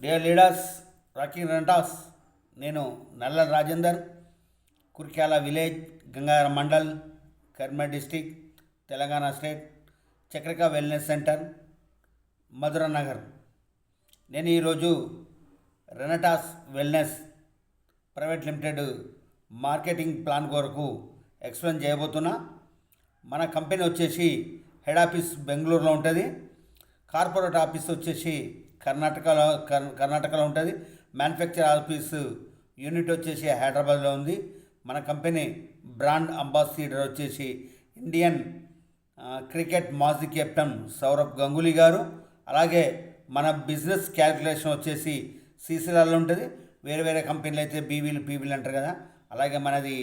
Dear leaders, rocking Renatus. నేను Nalla Rajender, Kurkyala village, Gangadhara mandal, Karimnagar district, Telangana state, Chakrika wellness centre, Madhura Nagar. నేను ఈరోజు Renatus wellness private limited marketing plan కొరకు explain చేయబోతున్నా. మన కంపెనీ వచ్చేసి హెడ్ ఆఫీస్ బెంగళూరులో ఉంటుంది. కార్పొరేట్ ఆఫీస్ వచ్చేసి కర్ణాటకలో ఉంటుంది. మ్యానుఫ్యాక్చర్ ఆఫీస్ యూనిట్ వచ్చేసి హైదరాబాద్లో ఉంది. మన కంపెనీ బ్రాండ్ అంబాసిడర్ వచ్చేసి ఇండియన్ క్రికెట్ మాజీ కెప్టెన్ సౌరవ్ గంగూలీ గారు. అలాగే మన బిజినెస్ క్యాలిక్యులేషన్ వచ్చేసి సీసీలలో ఉంటుంది. వేరే వేరే కంపెనీలు అయితే బీవీలు పీవీలు అంటారు కదా, అలాగే మనది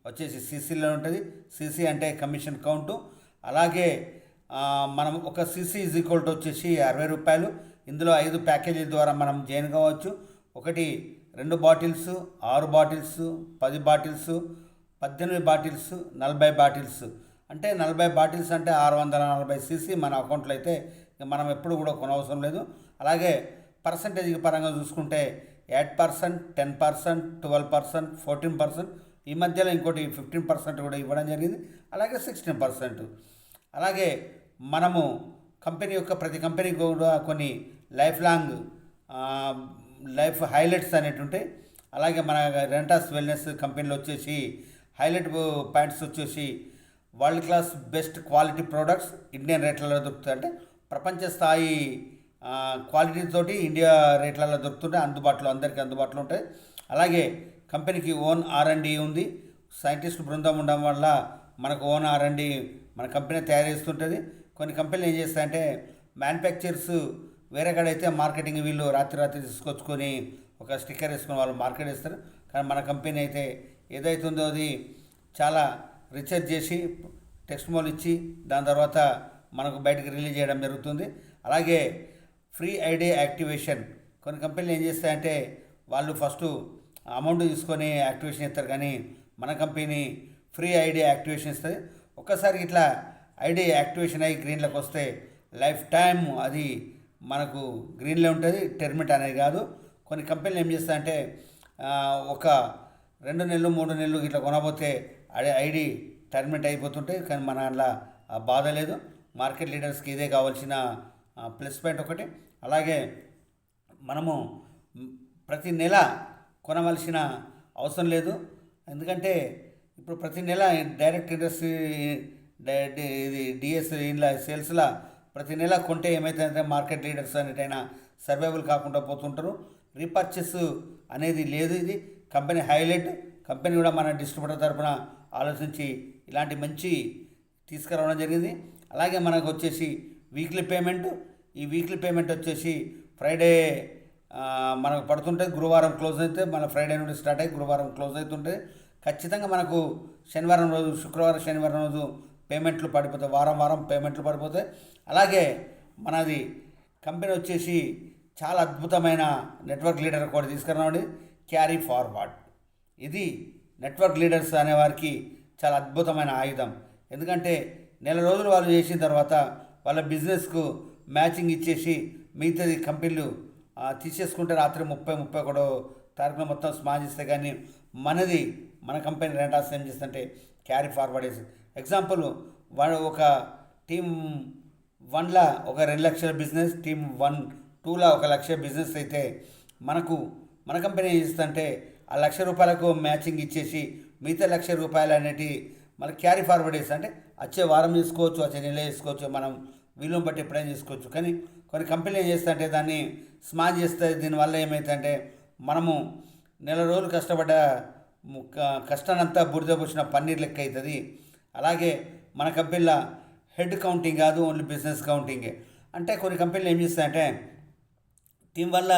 వచ్చేసి సీసీలో ఉంటుంది. సీసీ అంటే కమిషన్ కౌంటు. అలాగే మనం ఒక సీసీ ఈజ్ ఈక్వల్ టు వచ్చేసి 60 రూపాయలు. ఇందులో 5 ప్యాకేజీల ద్వారా మనం జాయిన్ కావచ్చు. 1, 2 bottles, 6 bottles, 10 bottles, 18 bottles, 40 bottles. అంటే 40 బాటిల్స్ అంటే 640 సీసీ మన అకౌంట్లో అయితే మనం ఎప్పుడు కూడా కొనవసరం లేదు. అలాగే పర్సంటేజ్ పరంగా చూసుకుంటే 8%, 10%, 12%, 14%, ఈ మధ్యలో ఇంకోటి 15% కూడా ఇవ్వడం జరిగింది. అలాగే 16%. అలాగే మనము ప్రతి కంపెనీకి కూడా కొన్ని లైఫ్ లాంగ్ లైఫ్ హైలైట్స్ అనేవి ఉంటాయి. అలాగే మన రెంటాస్ వెల్నెస్ కంపెనీలో వచ్చేసి హైలైట్ పాయింట్స్ వచ్చేసి world class best quality products Indian రేట్లలో దొరుకుతాయి. అంటే ప్రపంచ స్థాయి క్వాలిటీతోటి ఇండియా రేట్లలో దొరుకుతుంటే అందరికీ అందుబాటులో ఉంటాయి. అలాగే కంపెనీకి ఓన్ R&D ఉంది. సైంటిస్ట్ బృందం ఉండడం వల్ల మనకు ఓన్ R&D మన కంపెనీ తయారు చేస్తుంటుంది. కొన్ని కంపెనీలు ఏం చేస్తాయంటే మ్యానుఫ్యాక్చర్స్ వేరే కాడైతే మార్కెటింగ్ వీళ్ళు రాత్రి తీసుకొచ్చుకొని ఒక స్టిక్కర్ వేసుకొని వాళ్ళు మార్కెట్ ఇస్తారు. కానీ మన కంపెనీ అయితే ఏదైతే ఉందో అది చాలా రీసెర్చ్ చేసి టెక్స్ట్ మోల్ ఇచ్చి దాని తర్వాత మనకు బయటకు రిలీజ్ చేయడం జరుగుతుంది. అలాగే ఫ్రీ ఐడి యాక్టివేషన్. కొన్ని కంపెనీలు ఏం చేస్తాయంటే వాళ్ళు ఫస్ట్ అమౌంట్ తీసుకొని యాక్టివేషన్ ఇస్తారు, కానీ మన కంపెనీ ఫ్రీ ఐడి యాక్టివేషన్ ఇస్తుంది. ఒక్కసారి ఇట్లా ఐడి యాక్టివేషన్ అయ్యి గ్రీన్లోకి వస్తే లైఫ్ టైం అది మనకు గ్రీన్లో ఉంటుంది, టెర్మిట్ అనేది కాదు. కొన్ని కంపెనీలు ఏం చేస్తాయంటే ఒక 2 నెలలు 3 నెలలు ఇట్లా కొనబోతే ఐడి టెర్మిట్ అయిపోతుంటాయి. కానీ మన అలా బాధ లేదు. మార్కెట్ లీడర్స్కి ఇదే కావాల్సిన ప్లస్ పాయింట్ ఒకటి. అలాగే మనము ప్రతి నెల కొనవలసిన అవసరం లేదు. ఎందుకంటే ఇప్పుడు ప్రతి నెల డైరెక్ట్ ఇండస్ట్రీ ఇది డిఎస్ ఇలా సేల్స్లా ప్రతి నెల కొంటే ఏమవుతుందంటే మార్కెట్ లీడర్స్ అనేటైనా సర్వైవల్ కాకుండా పోతుంటారు. రీపర్చేస్ అనేది లేదు. ఇది కంపెనీ హైలైట్. కంపెనీ కూడా మన డిస్ట్రిబ్యూటర్ తరఫున ఆలోచించి ఇలాంటి మంచి తీసుకురావడం జరిగింది. అలాగే మనకు వచ్చేసి వీక్లీ పేమెంట్. ఈ వీక్లీ పేమెంట్ వచ్చేసి ఫ్రైడే మనకు పడుతుంటుంది. గురువారం క్లోజ్ అయితే మన ఫ్రైడే నుండి స్టార్ట్ అయ్యి గురువారం క్లోజ్ అవుతుంటుంది. ఖచ్చితంగా మనకు శనివారం రోజు, శుక్రవారం, శనివారం రోజు పేమెంట్లు పడిపోతాయి. వారం పేమెంట్లు పడిపోతాయి. అలాగే మనది కంపెనీ వచ్చేసి చాలా అద్భుతమైన నెట్వర్క్ లీడర్ కూడా తీసుకురావండి, క్యారీ ఫార్వర్డ్. ఇది నెట్వర్క్ లీడర్స్ అనేవారికి చాలా అద్భుతమైన ఆయుధం. ఎందుకంటే నెల రోజులు వాళ్ళు చేసిన తర్వాత వాళ్ళ బిజినెస్కు మ్యాచింగ్ ఇచ్చేసి మిగతాది కంపెనీలు తీసేసుకుంటే రాత్రి 31 తారీఖున మొత్తం స్మాష్ ఇస్తే, కానీ మన కంపెనీ రెంటాస్ ఏం చేస్తుంటే క్యారీ ఫార్వర్డ్ చేసి ఎగ్జాంపుల్ ఒక టీమ్ 1లా ఒక 2 లక్షల బిజినెస్, టీమ్ 2లా 1 లక్ష బిజినెస్ అయితే మన కంపెనీ ఏం చేస్తుంటే ఆ ₹1,00,000 మ్యాచింగ్ ఇచ్చేసి మిగతా ₹1,00,000 అనేటి మనకి క్యారీ ఫార్వర్డ్ చేస్తా. అంటే వచ్చే వారం తీసుకోవచ్చు, వచ్చే నెల తీసుకోవచ్చు, మనం వీలుని బట్టి ఎప్పుడైనా చేసుకోవచ్చు. కానీ కొన్ని కంపెనీలు ఏం చేస్తాయంటే దాన్ని స్మాష్ చేస్తాయి. దీనివల్ల ఏమవుతుందంటే మనము నెల రోజులు కష్టపడ్డ కష్టానంతా బురద పోసిన పన్నీర్ లెక్క అవుతుంది. అలాగే మన కంపెనీలో హెడ్ కౌంటింగ్ కాదు, ఓన్లీ బిజినెస్ కౌంటింగే. అంటే కొన్ని కంపెనీలు ఏం చేస్తాయంటే టీం వల్ల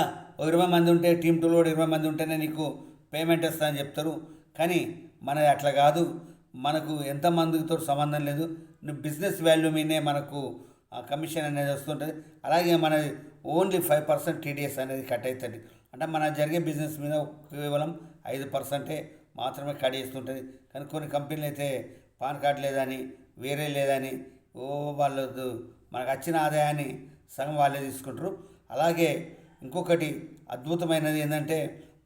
20 మంది ఉంటే టీం 2లో 20 మంది ఉంటేనే నీకు పేమెంట్ ఇస్తానని చెప్తారు. కానీ మనది అట్లా కాదు. మనకు ఎంతమందితో సంబంధం లేదు. నువ్వు బిజినెస్ వాల్యూ మీదే మనకు కమిషన్ అనేది వస్తుంటుంది. అలాగే మనది ఓన్లీ 5% టీడీఎస్ అనేది కట్ అవుతుంది. అంటే మన జరిగే బిజినెస్ మీద కేవలం 5% మాత్రమే కట్ చేస్తుంటుంది. కానీ కొన్ని కంపెనీలు అయితే పాన్ కార్డు లేదని, వేరే లేదని వాళ్ళు మనకు వచ్చిన ఆదాయాన్ని సగం వాళ్ళే తీసుకుంటారు. అలాగే ఇంకొకటి అద్భుతమైనది ఏంటంటే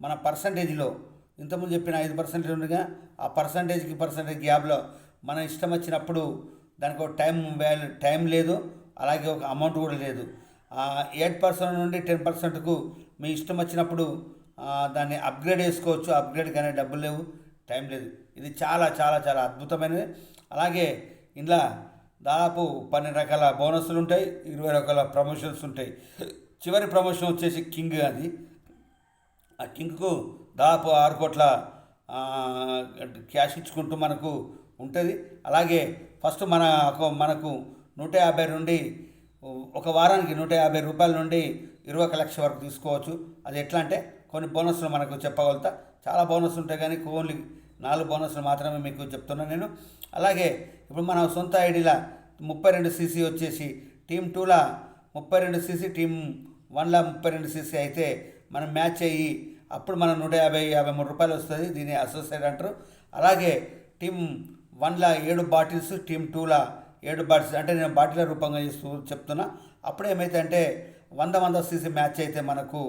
మన పర్సంటేజ్లో ఇంతకుముందు చెప్పిన 5% ఉండగా ఆ పర్సంటేజ్ గ్యాప్లో మన ఇష్టం వచ్చినప్పుడు దానికి ఒక టైం లేదు, అలాగే ఒక అమౌంట్ కూడా లేదు. 8% నుండి 10%కు మీ ఇష్టం వచ్చినప్పుడు దాన్ని అప్గ్రేడ్ చేసుకోవచ్చు. అప్గ్రేడ్ కానీ డబ్బులు లేవు, టైం లేదు. ఇది చాలా చాలా చాలా అద్భుతమైనది. అలాగే ఇందులో దాదాపు 12 రకాల బోనస్లు ఉంటాయి, 20 రకాల ప్రమోషన్స్ ఉంటాయి. చివరి ప్రమోషన్ వచ్చేసి కింగ్. అది ఆ కింగ్కు దాదాపు 6 కోట్ల క్యాష్ ఇచ్చుకుంటూ మనకు ఉంటుంది. అలాగే ఫస్ట్ మనకు 150 నుండి ఒక వారానికి 150 రూపాయల నుండి 21 లక్ష వరకు తీసుకోవచ్చు. అది ఎట్లా అంటే కొన్ని బోనస్లు మనకు చెప్పగలుగుతా. చాలా బోనస్లు ఉంటాయి కానీ ఓన్లీ 4 బోనస్లు మాత్రమే మీకు చెప్తున్నాను నేను. అలాగే ఇప్పుడు మన సొంత ఐడీలా 32 సీసీ వచ్చేసి టీమ్ 2లా 32 సీసీ, టీమ్ 1లా 32 సీసీ అయితే మనం మ్యాచ్ అయ్యి అప్పుడు మనం 153 రూపాయలు వస్తుంది. దీన్ని అసోసియేట్ అంటారు. అలాగే టీమ్ 1లా 7 బాటిల్స్, టీమ్ 2లా 7 బాటిల్స్, అంటే నేను బాటిల్ రూపంగా చెప్తున్నా. అప్పుడు ఏమైతే అంటే 100 సీసీ మ్యాచ్ అయితే మనకు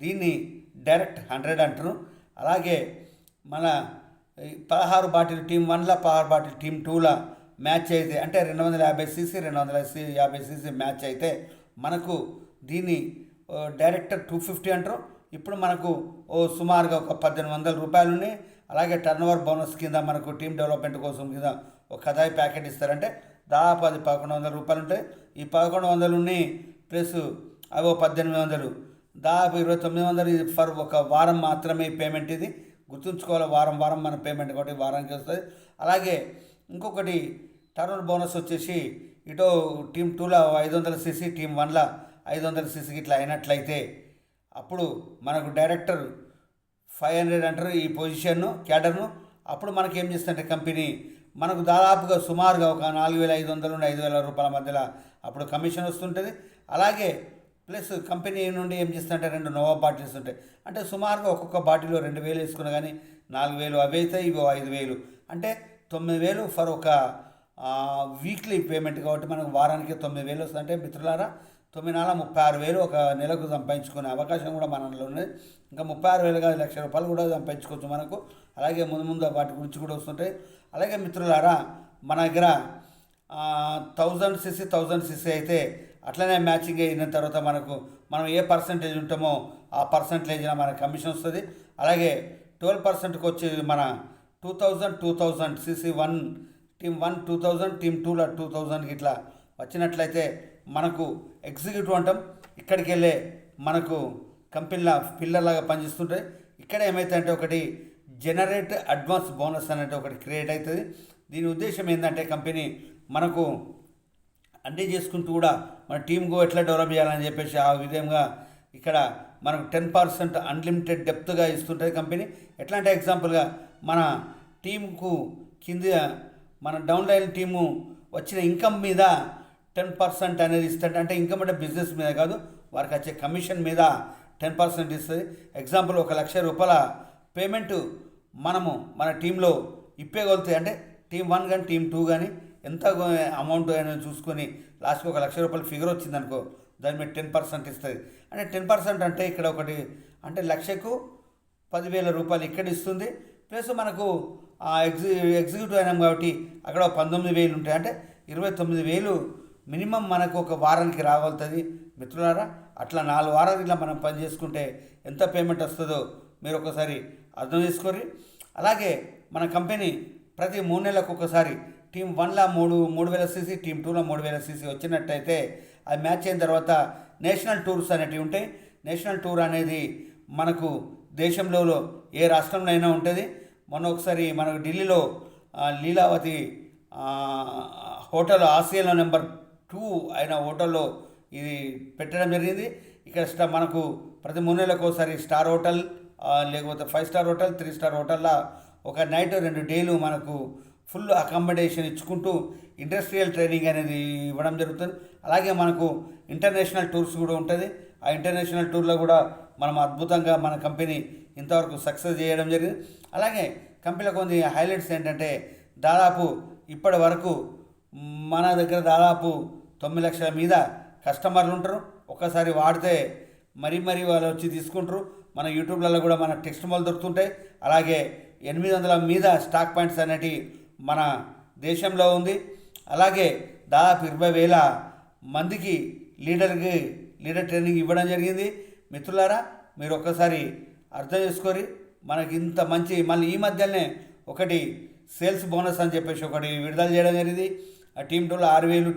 దీన్ని డైరెక్ట్ 100 అంటారు. అలాగే మన 16 బాటిల్ టీమ్ 1లా, 16 బాటిల్ టీమ్ 2లా మ్యాచ్ అయితే అంటే 250 సీసీ 250 సీసీ మ్యాచ్ అయితే మనకు దీన్ని డైరెక్టర్ 250 అంటారు. ఇప్పుడు మనకు సుమారుగా ఒక 1800 రూపాయలు ఉన్నాయి. అలాగే టర్నోవర్ బోనస్ కింద మనకు టీమ్ డెవలప్మెంట్ కోసం కింద ఒక కథాయి ప్యాకెట్ ఇస్తారంటే దాదాపు అది 1100 రూపాయలు ఉంటాయి. ఈ 1100 ప్లస్ అవి 1800, దాదాపు 2900 ఫర్ ఒక వారం మాత్రమే పేమెంట్. ఇది గుర్తుంచుకోవాలి, వారం మన పేమెంట్ కాబట్టి వారానికి వస్తుంది. అలాగే ఇంకొకటి టర్నోవర్ బోనస్ వచ్చేసి ఇటో టీమ్ 2లా 500 సీసీ, టీమ్ 1లా 500 సీసీకి ఇట్లా అయినట్లయితే అప్పుడు మనకు డైరెక్టర్ 500 అంటారు ఈ పొజిషన్ను, క్యాడర్ను. అప్పుడు మనకి ఏం చేస్తుందంటే కంపెనీ మనకు దాదాపుగా సుమారుగా ఒక 4500 నుండి 5000 రూపాయల మధ్యలో అప్పుడు కమిషన్ వస్తుంటుంది. అలాగే ప్లస్ కంపెనీ నుండి ఏం చేస్తుందంటే 2 నోవా బాటిల్స్ ఉంటాయి. అంటే సుమారుగా ఒక్కొక్క బాటిల్లో 2000 వేసుకున్నా కానీ 4000 అవి అవుతాయి, ఇవో 5000 అంటే 9000 ఫర్ ఒక వీక్లీ పేమెంట్ కాబట్టి మనకు వారానికి 9000 వస్తుంది. అంటే మిత్రులారా 9,36,000 ఒక నెలకు సంపాదించుకునే అవకాశం కూడా మనలో ఉన్నది. ఇంకా 36,000 కాదు, ₹1,00,000 కూడా సంపాదించుకోవచ్చు మనకు. అలాగే ముందు వాటి గురించి కూడా వస్తుంటాయి. అలాగే మిత్రులారా మన దగ్గర 1000 సీసీ అయితే అట్లనే మ్యాచింగ్ అయిన తర్వాత మనం ఏ పర్సంటేజ్ ఉంటామో ఆ పర్సంటేజ్లో మనకు కమిషన్ వస్తుంది. అలాగే 12%కి వచ్చేది మన 2000 సీసీ 1 టీమ్ 1 2000, టీమ్ 2లా 2000 ఇట్లా వచ్చినట్లయితే మనకు ఎగ్జిక్యూటివ్ అంటాం. ఇక్కడికి వెళ్ళే మనకు కంపెనీల పిల్లర్లాగా పనిచేస్తుంటాయి. ఇక్కడ ఏమైతే అంటే ఒకటి జనరేట్ అడ్వాన్స్ బోనస్ అనేది ఒకటి క్రియేట్ అవుతుంది. దీని ఉద్దేశం ఏంటంటే కంపెనీ మనకు అన్నీ చేసుకుంటూ కూడా మన టీమ్కు ఎట్లా డెవలప్ చేయాలని చెప్పేసి ఆ విధంగా ఇక్కడ మనకు 10% అన్లిమిటెడ్ డెప్త్గా ఇస్తుంటుంది కంపెనీ. ఎట్లా అంటే ఎగ్జాంపుల్గా మన టీంకు కింద మన డౌన్ లైన్ టీము వచ్చిన ఇన్కమ్ మీద 10% అనేది ఇస్తుంది. అంటే ఇన్కమ్ అంటే బిజినెస్ మీద కాదు, వారికి వచ్చే కమిషన్ మీద 10% ఇస్తుంది. ఎగ్జాంపుల్ ₹1,00,000 పేమెంటు మనము మన టీంలో ఇప్పేయగలుగుతాయి. అంటే టీం 1 కానీ టీం 2 కానీ ఎంత అమౌంట్ అనేది చూసుకొని లాస్ట్కి ₹1,00,000 ఫిగర్ వచ్చిందనుకో దాని మీద 10% ఇస్తుంది. అంటే 10% అంటే ఇక్కడ ఒకటి అంటే లక్షకు ₹10,000 ఇక్కడ ఇస్తుంది. ప్లస్ మనకు ఎగ్జిక్యూటివ్ అయినాం కాబట్టి అక్కడ 19,000 ఉంటాయి. అంటే 29,000 మినిమం మనకు ఒక వారానికి రాగలుగుతుంది మిత్రులారా. అట్లా 4 వారాలు ఇట్లా మనం పని చేసుకుంటే ఎంత పేమెంట్ వస్తుందో మీరు ఒకసారి అర్థం చేసుకోరి. అలాగే మన కంపెనీ ప్రతి 3 నెలలకు ఒకసారి టీం 1లా 3,000 సీసీ, టీం 2లా 3,000 సీసీ వచ్చినట్టయితే అది మ్యాచ్ అయిన తర్వాత నేషనల్ టూర్స్ అనేటివి ఉంటాయి. నేషనల్ టూర్ అనేది మనకు దేశంలో ఏ రాష్ట్రంలో అయినా ఉంటుంది. మొన్న ఒకసారి మనకు ఢిల్లీలో లీలావతి హోటల్ ఆసియాలో నెంబర్ 2 అయిన హోటల్లో ఇది పెట్టడం జరిగింది. ఇక్కడ మనకు ప్రతి 3 నెలలకు ఒకసారి స్టార్ హోటల్ లేకపోతే 5 స్టార్ హోటల్ 3 స్టార్ హోటల్లో ఒక నైట్ 2 డేలు మనకు ఫుల్ అకామిడేషన్ ఇచ్చుకుంటూ ఇండస్ట్రియల్ ట్రైనింగ్ అనేది ఇవ్వడం జరుగుతుంది. అలాగే మనకు ఇంటర్నేషనల్ టూర్స్ కూడా ఉంటుంది. ఆ ఇంటర్నేషనల్ టూర్లో కూడా మనం అద్భుతంగా మన కంపెనీ ఇంతవరకు సక్సెస్ చేయడం జరిగింది. అలాగే కంపెనీలో కొన్ని హైలైట్స్ ఏంటంటే దాదాపు ఇప్పటి వరకు మన దగ్గర దాదాపు 9 లక్షల మీద కస్టమర్లు ఉంటారు. ఒక్కసారి వాడితే మరీ వాళ్ళు వచ్చి తీసుకుంటారు. మన యూట్యూబ్లలో కూడా మన టెక్స్ట్ మాల్ దొరుకుతుంటాయి. అలాగే 800 మీద స్టాక్ పాయింట్స్ అనేటివి మన దేశంలో ఉంది. అలాగే దాదాపు 20,000 మందికి లీడర్ ట్రైనింగ్ ఇవ్వడం జరిగింది. మిత్రులారా, మీరు ఒక్కసారి అర్థం చేసుకొని మనకి ఇంత మంచి మళ్ళీ ఈ మధ్యనే ఒకటి సేల్స్ బోనస్ అని చెప్పేసి ఒకటి విడుదల చేయడం జరిగింది. ఆ టీమ్ 2లో 6,000,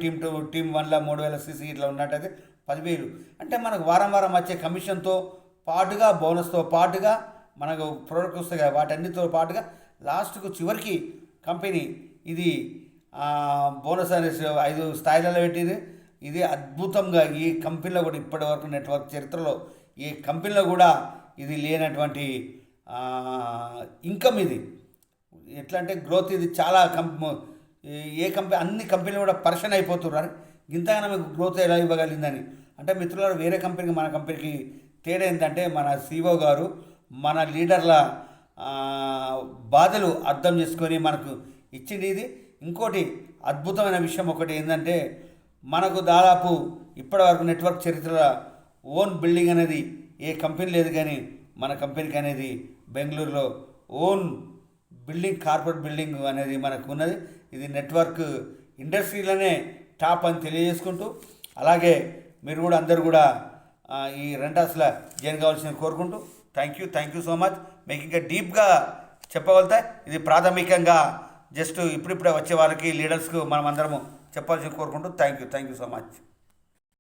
టీమ్ 1లో 3,000 సీసీ ఇట్లా ఉన్నట్టయితే 10,000. అంటే మనకు వారం వచ్చే కమిషన్తో పాటుగా బోనస్తో పాటుగా మనకు ప్రోడక్ట్ వస్తాయి కదా, వాటన్నిటితో పాటుగా లాస్ట్కు చివరికి కంపెనీ ఇది బోనస్ అనేసి 5 స్థాయిలలో పెట్టింది. ఇది అద్భుతంగా ఈ కంపెనీలో కూడా ఇప్పటివరకు నెట్వర్క్ చరిత్రలో ఈ కంపెనీలో కూడా ఇది లేనటువంటి ఇన్కమ్. ఇది ఎట్లా అంటే గ్రోత్, ఇది చాలా అన్ని కంపెనీలు కూడా పర్షన్ అయిపోతున్నారు. ఇంతగానో మీకు గ్రోత్ ఎలా ఇవ్వగలిగిందని అంటే మిత్రులారు, వేరే కంపెనీకి మన కంపెనీకి తేడా ఏంటంటే మన CEO గారు మన లీడర్ల బాధలు అర్థం చేసుకొని మనకు ఇచ్చింది ఇది. ఇంకోటి అద్భుతమైన విషయం ఒకటి ఏంటంటే మనకు దాదాపు ఇప్పటివరకు నెట్వర్క్ చరిత్రలో ఓన్ బిల్డింగ్ అనేది ఏ కంపెనీ లేదు, కానీ మన కంపెనీకి అనేది బెంగళూరులో ఓన్ బిల్డింగ్, కార్పొరేట్ బిల్డింగ్ అనేది మనకు ఉన్నది. ఇది నెట్వర్క్ ఇండస్ట్రీలోనే టాప్ అని తెలియజేసుకుంటూ, అలాగే మీరు కూడా అందరూ కూడా ఈ రెంటాస్లో జాయిన్ కావాల్సింది కోరుకుంటూ థ్యాంక్ యూ సో మచ్. మీకు ఇంకా డీప్గా చెప్పగలుగుతా. ఇది ప్రాథమికంగా జస్ట్ ఇప్పుడిప్పుడే వచ్చే వాళ్ళకి లీడర్స్కు మనం అందరము చెప్పాల్సింది కోరుకుంటూ థ్యాంక్ యూ సో మచ్.